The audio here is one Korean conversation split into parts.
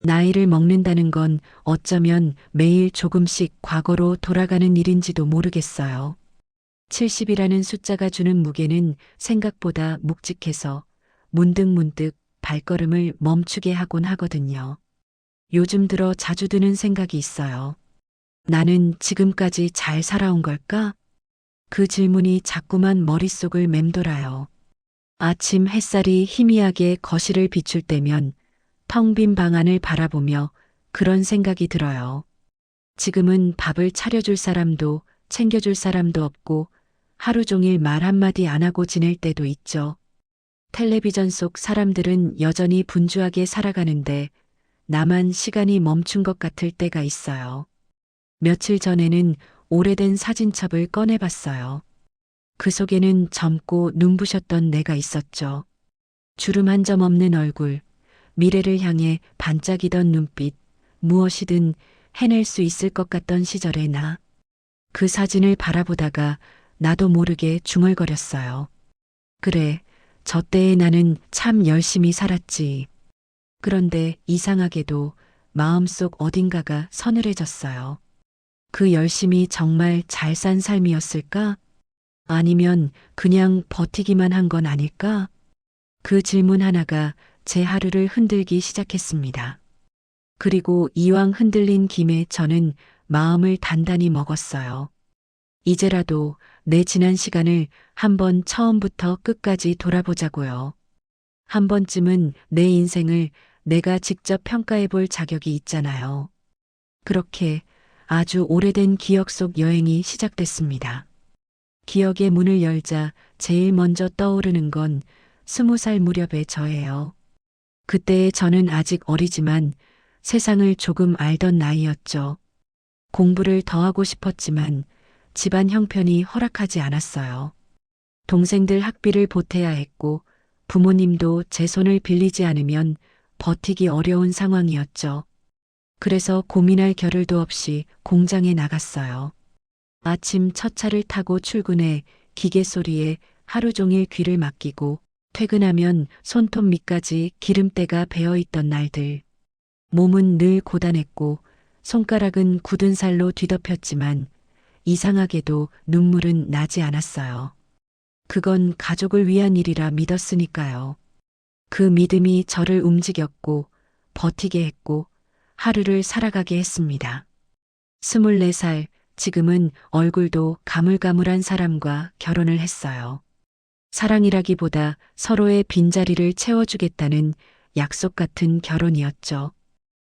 나이를 먹는다는 건 어쩌면 매일 조금씩 과거로 돌아가는 일인지도 모르겠어요. 70이라는 숫자가 주는 무게는 생각보다 묵직해서 문득문득 발걸음을 멈추게 하곤 하거든요. 요즘 들어 자주 드는 생각이 있어요. 나는 지금까지 잘 살아온 걸까? 그 질문이 자꾸만 머릿속을 맴돌아요. 아침 햇살이 희미하게 거실을 비출 때면 텅 빈 방 안을 바라보며 그런 생각이 들어요. 지금은 밥을 차려줄 사람도 챙겨줄 사람도 없고 하루 종일 말 한마디 안 하고 지낼 때도 있죠. 텔레비전 속 사람들은 여전히 분주하게 살아가는데 나만 시간이 멈춘 것 같을 때가 있어요. 며칠 전에는 오래된 사진첩을 꺼내봤어요. 그 속에는 젊고 눈부셨던 내가 있었죠. 주름 한 점 없는 얼굴, 미래를 향해 반짝이던 눈빛, 무엇이든 해낼 수 있을 것 같던 시절의 나. 그 사진을 바라보다가 나도 모르게 중얼거렸어요. 그래, 저 때의 나는 참 열심히 살았지. 그런데 이상하게도 마음속 어딘가가 서늘해졌어요. 그 열심히 정말 잘 산 삶이었을까? 아니면 그냥 버티기만 한 건 아닐까? 그 질문 하나가 제 하루를 흔들기 시작했습니다. 그리고 이왕 흔들린 김에 저는 마음을 단단히 먹었어요. 이제라도 내 지난 시간을 한번 처음부터 끝까지 돌아보자고요. 한 번쯤은 내 인생을 내가 직접 평가해 볼 자격이 있잖아요. 그렇게 아주 오래된 기억 속 여행이 시작됐습니다. 기억의 문을 열자 제일 먼저 떠오르는 건 20살 무렵의 저예요. 그때의 저는 아직 어리지만 세상을 조금 알던 나이였죠. 공부를 더 하고 싶었지만 집안 형편이 허락하지 않았어요. 동생들 학비를 보태야 했고 부모님도 제 손을 빌리지 않으면 버티기 어려운 상황이었죠. 그래서 고민할 겨를도 없이 공장에 나갔어요. 아침 첫 차를 타고 출근해 기계 소리에 하루 종일 귀를 맡기고 퇴근하면 손톱 밑까지 기름때가 배어있던 날들. 몸은 늘 고단했고 손가락은 굳은 살로 뒤덮였지만 이상하게도 눈물은 나지 않았어요. 그건 가족을 위한 일이라 믿었으니까요. 그 믿음이 저를 움직였고 버티게 했고 하루를 살아가게 했습니다. 24살, 지금은 얼굴도 가물가물한 사람과 결혼을 했어요. 사랑이라기보다 서로의 빈자리를 채워주겠다는 약속 같은 결혼이었죠.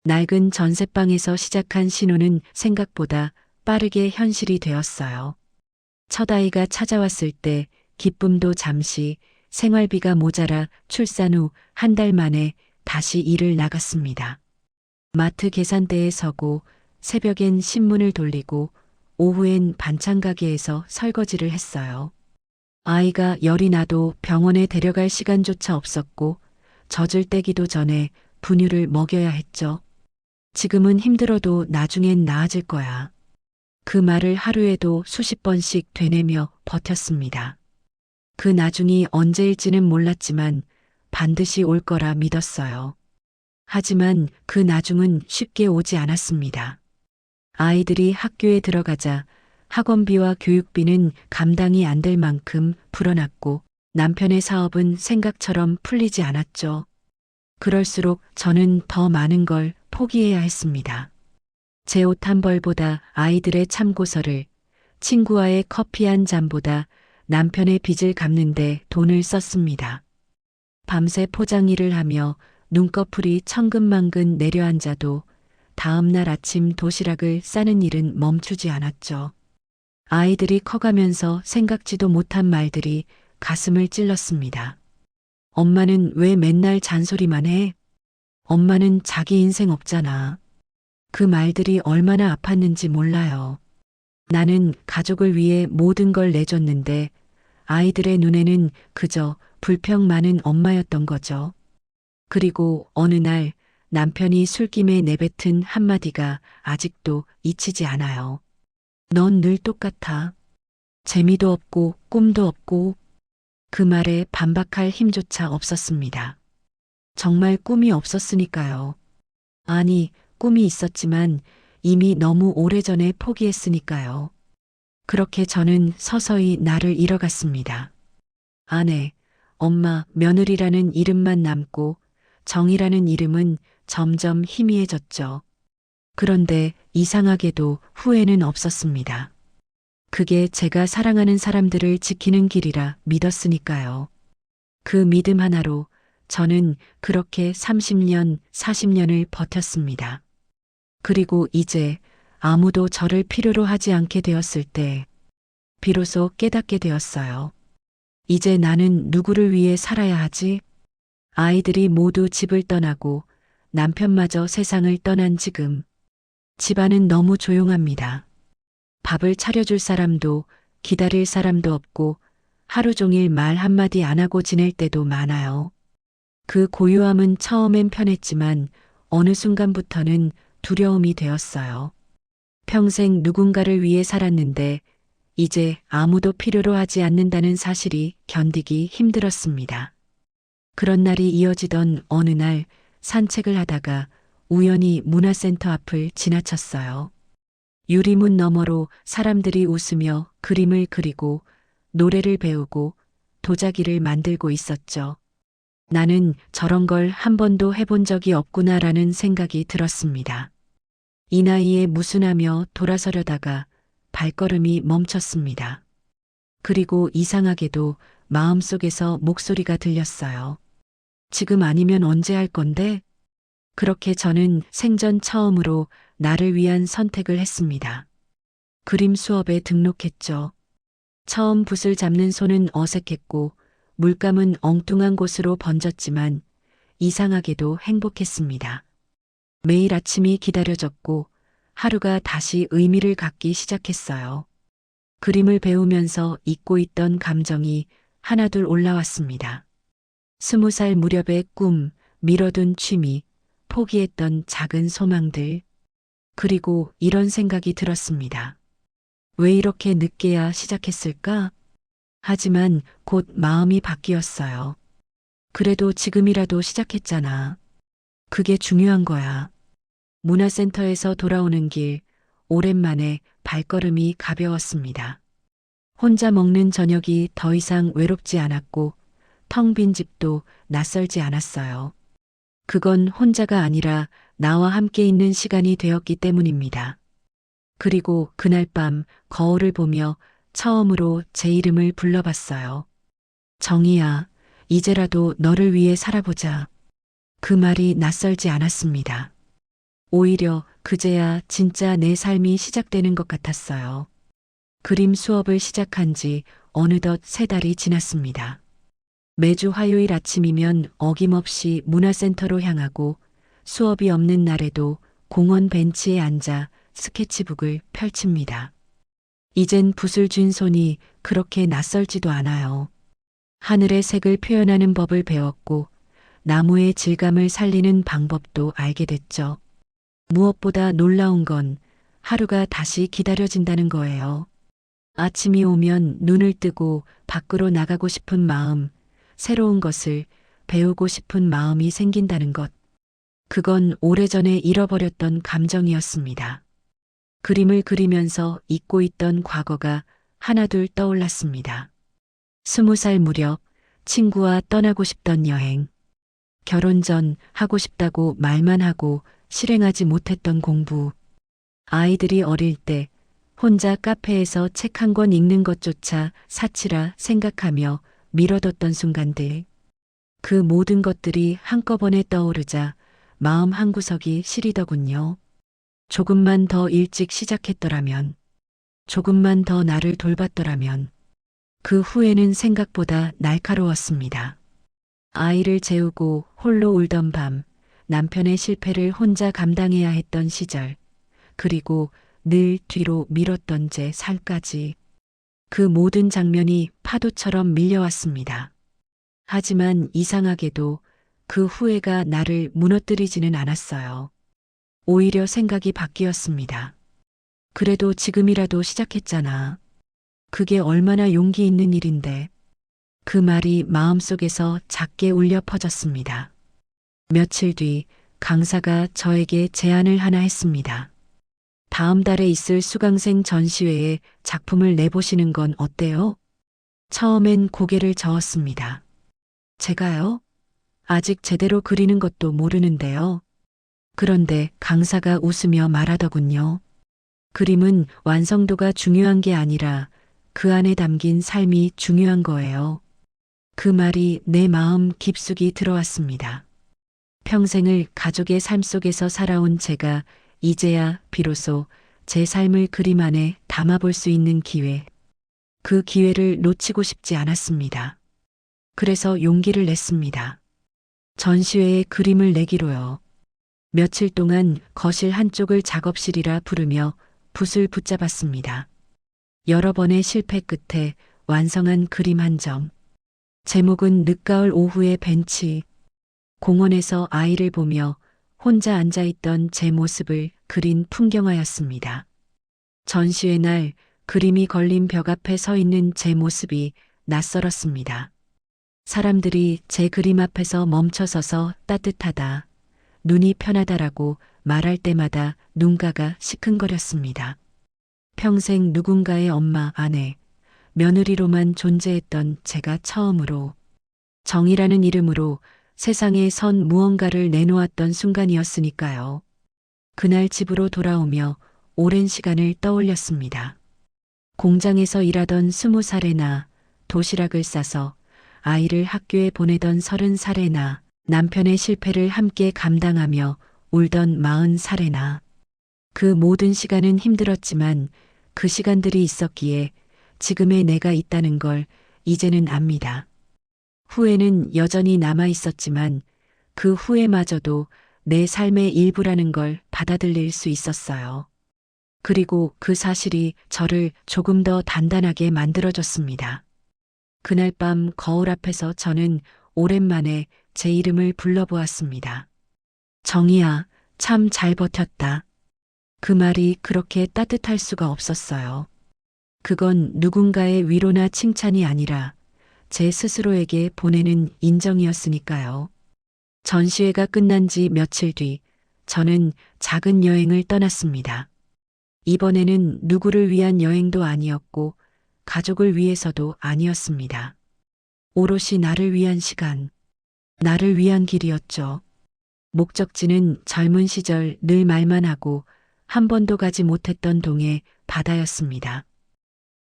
낡은 전셋방에서 시작한 신혼은 생각보다 빠르게 현실이 되었어요. 첫 아이가 찾아왔을 때 기쁨도 잠시, 생활비가 모자라 출산 후 한 달 만에 다시 일을 나갔습니다. 마트 계산대에 서고 새벽엔 신문을 돌리고 오후엔 반찬 가게에서 설거지를 했어요. 아이가 열이 나도 병원에 데려갈 시간조차 없었고 젖을 떼기도 전에 분유를 먹여야 했죠. 지금은 힘들어도 나중엔 나아질 거야. 그 말을 하루에도 수십 번씩 되뇌며 버텼습니다. 그 나중이 언제일지는 몰랐지만 반드시 올 거라 믿었어요. 하지만 그 나중은 쉽게 오지 않았습니다. 아이들이 학교에 들어가자 학원비와 교육비는 감당이 안 될 만큼 불어났고 남편의 사업은 생각처럼 풀리지 않았죠. 그럴수록 저는 더 많은 걸 포기해야 했습니다. 제 옷 한 벌보다 아이들의 참고서를, 친구와의 커피 한 잔보다 남편의 빚을 갚는데 돈을 썼습니다. 밤새 포장 일을 하며 눈꺼풀이 천근만근 내려앉아도 다음날 아침 도시락을 싸는 일은 멈추지 않았죠. 아이들이 커가면서 생각지도 못한 말들이 가슴을 찔렀습니다. 엄마는 왜 맨날 잔소리만 해? 엄마는 자기 인생 없잖아. 그 말들이 얼마나 아팠는지 몰라요. 나는 가족을 위해 모든 걸 내줬는데 아이들의 눈에는 그저 불평 많은 엄마였던 거죠. 그리고 어느 날 남편이 술김에 내뱉은 한마디가 아직도 잊히지 않아요. 넌 늘 똑같아. 재미도 없고 꿈도 없고. 그 말에 반박할 힘조차 없었습니다. 정말 꿈이 없었으니까요. 아니, 꿈이 있었지만 이미 너무 오래전에 포기했으니까요. 그렇게 저는 서서히 나를 잃어갔습니다. 아내, 엄마, 며느리라는 이름만 남고 정이라는 이름은 점점 희미해졌죠. 그런데 이상하게도 후회는 없었습니다. 그게 제가 사랑하는 사람들을 지키는 길이라 믿었으니까요. 그 믿음 하나로 저는 그렇게 30년, 40년을 버텼습니다. 그리고 이제 아무도 저를 필요로 하지 않게 되었을 때 비로소 깨닫게 되었어요. 이제 나는 누구를 위해 살아야 하지? 아이들이 모두 집을 떠나고 남편마저 세상을 떠난 지금 집안은 너무 조용합니다. 밥을 차려줄 사람도 기다릴 사람도 없고 하루 종일 말 한마디 안 하고 지낼 때도 많아요. 그 고요함은 처음엔 편했지만 어느 순간부터는 두려움이 되었어요. 평생 누군가를 위해 살았는데 이제 아무도 필요로 하지 않는다는 사실이 견디기 힘들었습니다. 그런 날이 이어지던 어느 날 산책을 하다가 우연히 문화센터 앞을 지나쳤어요. 유리문 너머로 사람들이 웃으며 그림을 그리고 노래를 배우고 도자기를 만들고 있었죠. 나는 저런 걸 한 번도 해본 적이 없구나라는 생각이 들었습니다. 이 나이에 무슨 하며 돌아서려다가 발걸음이 멈췄습니다. 그리고 이상하게도 마음속에서 목소리가 들렸어요. 지금 아니면 언제 할 건데? 그렇게 저는 생전 처음으로 나를 위한 선택을 했습니다. 그림 수업에 등록했죠. 처음 붓을 잡는 손은 어색했고 물감은 엉뚱한 곳으로 번졌지만 이상하게도 행복했습니다. 매일 아침이 기다려졌고 하루가 다시 의미를 갖기 시작했어요. 그림을 배우면서 잊고 있던 감정이 하나둘 올라왔습니다. 20살 무렵의 꿈, 미뤄둔 취미, 포기했던 작은 소망들. 그리고 이런 생각이 들었습니다. 왜 이렇게 늦게야 시작했을까? 하지만 곧 마음이 바뀌었어요. 그래도 지금이라도 시작했잖아. 그게 중요한 거야. 문화센터에서 돌아오는 길, 오랜만에 발걸음이 가벼웠습니다. 혼자 먹는 저녁이 더 이상 외롭지 않았고 텅 빈 집도 낯설지 않았어요. 그건 혼자가 아니라 나와 함께 있는 시간이 되었기 때문입니다. 그리고 그날 밤 거울을 보며 처음으로 제 이름을 불러봤어요. 정이야, 이제라도 너를 위해 살아보자. 그 말이 낯설지 않았습니다. 오히려 그제야 진짜 내 삶이 시작되는 것 같았어요. 그림 수업을 시작한 지 어느덧 3달이 지났습니다. 매주 화요일 아침이면 어김없이 문화센터로 향하고 수업이 없는 날에도 공원 벤치에 앉아 스케치북을 펼칩니다. 이젠 붓을 쥔 손이 그렇게 낯설지도 않아요. 하늘의 색을 표현하는 법을 배웠고 나무의 질감을 살리는 방법도 알게 됐죠. 무엇보다 놀라운 건 하루가 다시 기다려진다는 거예요. 아침이 오면 눈을 뜨고 밖으로 나가고 싶은 마음, 새로운 것을 배우고 싶은 마음이 생긴다는 것. 그건 오래전에 잃어버렸던 감정이었습니다. 그림을 그리면서 잊고 있던 과거가 하나둘 떠올랐습니다. 20살 무렵 친구와 떠나고 싶던 여행, 결혼 전 하고 싶다고 말만 하고 실행하지 못했던 공부, 아이들이 어릴 때 혼자 카페에서 책 한 권 읽는 것조차 사치라 생각하며 미뤄뒀던 순간들. 그 모든 것들이 한꺼번에 떠오르자 마음 한구석이 시리더군요. 조금만 더 일찍 시작했더라면, 조금만 더 나를 돌봤더라면. 그 후에는 생각보다 날카로웠습니다. 아이를 재우고 홀로 울던 밤, 남편의 실패를 혼자 감당해야 했던 시절, 그리고 늘 뒤로 미뤘던 제 삶까지. 그 모든 장면이 파도처럼 밀려왔습니다. 하지만 이상하게도 그 후회가 나를 무너뜨리지는 않았어요. 오히려 생각이 바뀌었습니다. 그래도 지금이라도 시작했잖아. 그게 얼마나 용기 있는 일인데. 그 말이 마음속에서 작게 울려 퍼졌습니다. 며칠 뒤 강사가 저에게 제안을 하나 했습니다. 다음 달에 있을 수강생 전시회에 작품을 내보시는 건 어때요? 처음엔 고개를 저었습니다. 제가요? 아직 제대로 그리는 것도 모르는데요. 그런데 강사가 웃으며 말하더군요. 그림은 완성도가 중요한 게 아니라 그 안에 담긴 삶이 중요한 거예요. 그 말이 내 마음 깊숙이 들어왔습니다. 평생을 가족의 삶 속에서 살아온 제가 이제야 비로소 제 삶을 그림 안에 담아볼 수 있는 기회. 그 기회를 놓치고 싶지 않았습니다. 그래서 용기를 냈습니다. 전시회에 그림을 내기로요. 며칠 동안 거실 한쪽을 작업실이라 부르며 붓을 붙잡았습니다. 여러 번의 실패 끝에 완성한 그림 한 점. 제목은 늦가을 오후의 벤치. 공원에서 아이를 보며 혼자 앉아있던 제 모습을 그린 풍경화였습니다. 전시회 날 그림이 걸린 벽 앞에 서 있는 제 모습이 낯설었습니다. 사람들이 제 그림 앞에서 멈춰서서 따뜻하다, 눈이 편하다라고 말할 때마다 눈가가 시큰거렸습니다. 평생 누군가의 엄마, 아내, 며느리로만 존재했던 제가 처음으로 정이라는 이름으로 세상에 선 무언가를 내놓았던 순간이었으니까요. 그날 집으로 돌아오며 오랜 시간을 떠올렸습니다. 공장에서 일하던 20살의 나, 도시락을 싸서 아이를 학교에 보내던 30살의 나, 남편의 실패를 함께 감당하며 울던 40살의 나. 그 모든 시간은 힘들었지만 그 시간들이 있었기에 지금의 내가 있다는 걸 이제는 압니다. 후회는 여전히 남아 있었지만 그 후회마저도 내 삶의 일부라는 걸 받아들일 수 있었어요. 그리고 그 사실이 저를 조금 더 단단하게 만들어줬습니다. 그날 밤 거울 앞에서 저는 오랜만에 제 이름을 불러보았습니다. 정이야, 참 잘 버텼다. 그 말이 그렇게 따뜻할 수가 없었어요. 그건 누군가의 위로나 칭찬이 아니라 제 스스로에게 보내는 인정이었으니까요. 전시회가 끝난 지 며칠 뒤 저는 작은 여행을 떠났습니다. 이번에는 누구를 위한 여행도 아니었고 가족을 위해서도 아니었습니다. 오롯이 나를 위한 시간, 나를 위한 길이었죠. 목적지는 젊은 시절 늘 말만 하고 한 번도 가지 못했던 동해 바다였습니다.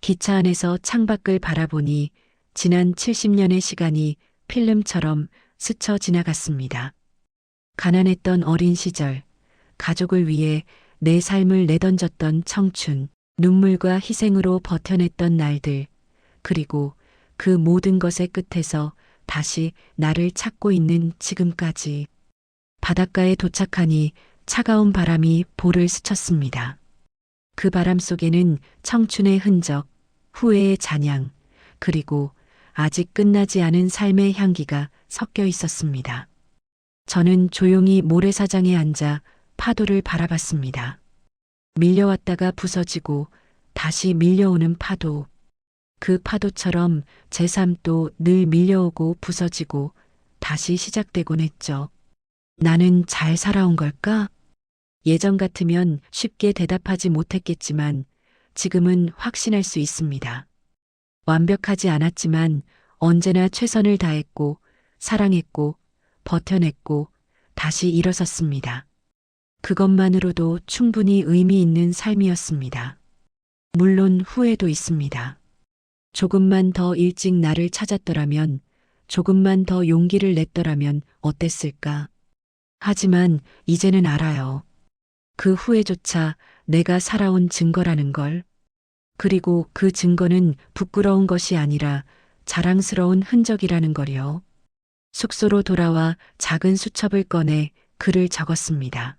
기차 안에서 창밖을 바라보니 지난 70년의 시간이 필름처럼 스쳐 지나갔습니다. 가난했던 어린 시절, 가족을 위해 내 삶을 내던졌던 청춘, 눈물과 희생으로 버텨냈던 날들, 그리고 그 모든 것의 끝에서 다시 나를 찾고 있는 지금까지. 바닷가에 도착하니 차가운 바람이 볼을 스쳤습니다. 그 바람 속에는 청춘의 흔적, 후회의 잔향, 그리고 아직 끝나지 않은 삶의 향기가 섞여 있었습니다. 저는 조용히 모래사장에 앉아 파도를 바라봤습니다. 밀려왔다가 부서지고 다시 밀려오는 파도. 그 파도처럼 제 삶도 늘 밀려오고 부서지고 다시 시작되곤 했죠. 나는 잘 살아온 걸까? 예전 같으면 쉽게 대답하지 못했겠지만 지금은 확신할 수 있습니다. 완벽하지 않았지만 언제나 최선을 다했고 사랑했고 버텨냈고 다시 일어섰습니다. 그것만으로도 충분히 의미 있는 삶이었습니다. 물론 후회도 있습니다. 조금만 더 일찍 나를 찾았더라면, 조금만 더 용기를 냈더라면 어땠을까? 하지만 이제는 알아요. 그 후회조차 내가 살아온 증거라는 걸. 그리고 그 증거는 부끄러운 것이 아니라 자랑스러운 흔적이라는 걸요. 숙소로 돌아와 작은 수첩을 꺼내 글을 적었습니다.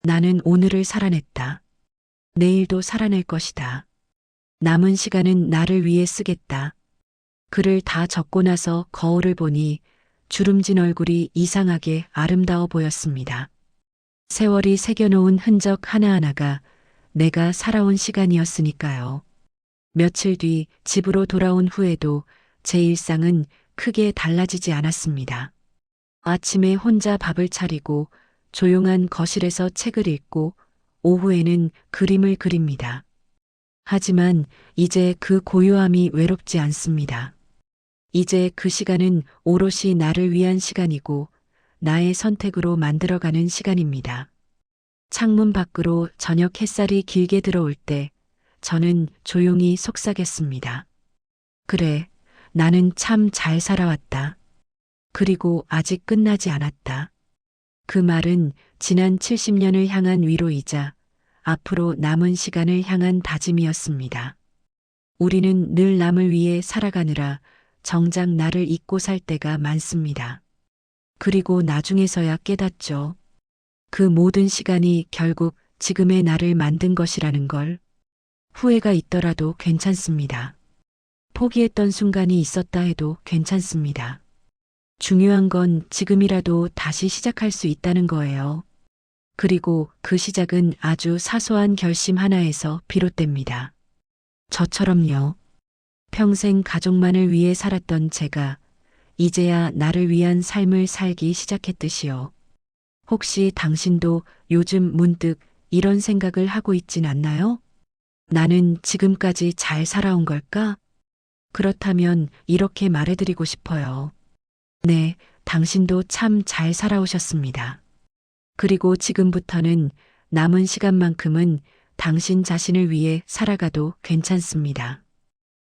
나는 오늘을 살아냈다. 내일도 살아낼 것이다. 남은 시간은 나를 위해 쓰겠다. 글을 다 적고 나서 거울을 보니 주름진 얼굴이 이상하게 아름다워 보였습니다. 세월이 새겨놓은 흔적 하나하나가 내가 살아온 시간이었으니까요. 며칠 뒤 집으로 돌아온 후에도 제 일상은 크게 달라지지 않았습니다. 아침에 혼자 밥을 차리고 조용한 거실에서 책을 읽고 오후에는 그림을 그립니다. 하지만 이제 그 고요함이 외롭지 않습니다. 이제 그 시간은 오롯이 나를 위한 시간이고 나의 선택으로 만들어가는 시간입니다. 창문 밖으로 저녁 햇살이 길게 들어올 때 저는 조용히 속삭였습니다. 그래, 나는 참 잘 살아왔다. 그리고 아직 끝나지 않았다. 그 말은 지난 70년을 향한 위로이자 앞으로 남은 시간을 향한 다짐이었습니다. 우리는 늘 남을 위해 살아가느라 정작 나를 잊고 살 때가 많습니다. 그리고 나중에서야 깨닫죠. 그 모든 시간이 결국 지금의 나를 만든 것이라는 걸. 후회가 있더라도 괜찮습니다. 포기했던 순간이 있었다 해도 괜찮습니다. 중요한 건 지금이라도 다시 시작할 수 있다는 거예요. 그리고 그 시작은 아주 사소한 결심 하나에서 비롯됩니다. 저처럼요. 평생 가족만을 위해 살았던 제가 이제야 나를 위한 삶을 살기 시작했듯이요. 혹시 당신도 요즘 문득 이런 생각을 하고 있진 않나요? 나는 지금까지 잘 살아온 걸까? 그렇다면 이렇게 말해드리고 싶어요. 네, 당신도 참 잘 살아오셨습니다. 그리고 지금부터는 남은 시간만큼은 당신 자신을 위해 살아가도 괜찮습니다.